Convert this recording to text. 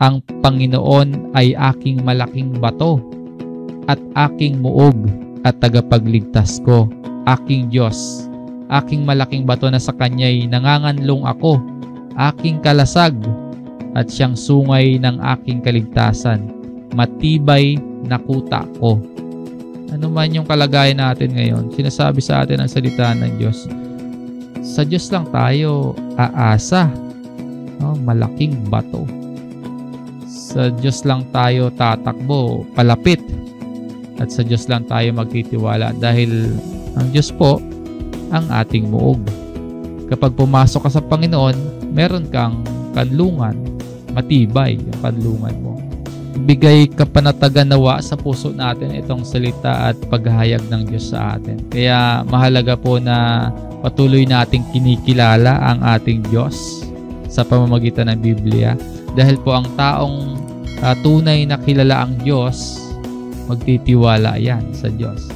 Ang Panginoon ay aking malaking bato at aking muog at tagapagligtas ko. Aking Diyos, aking malaking bato na sa Kanya'y nanganganlong ako, aking kalasag at siyang sungay ng aking kaligtasan. Matibay na kuta ko. Ano man yung kalagayan natin ngayon, sinasabi sa atin ang salita ng Diyos. Sa Diyos lang tayo aasa. Malaking bato. Sa Diyos lang tayo tatakbo, palapit. At sa Diyos lang tayo magtitiwala dahil ang Diyos po ang ating muog. Kapag pumasok ka sa Panginoon, meron kang kanlungan. Matibay ang kanlungan mo. Bigay kapanatagan nawa sa puso natin itong salita at paghahayag ng Diyos sa atin. Kaya mahalaga po na patuloy nating kinikilala ang ating Diyos sa pamamagitan ng Biblia. Dahil po ang taong tunay na kilala ang Diyos, magtitiwala yan sa Diyos.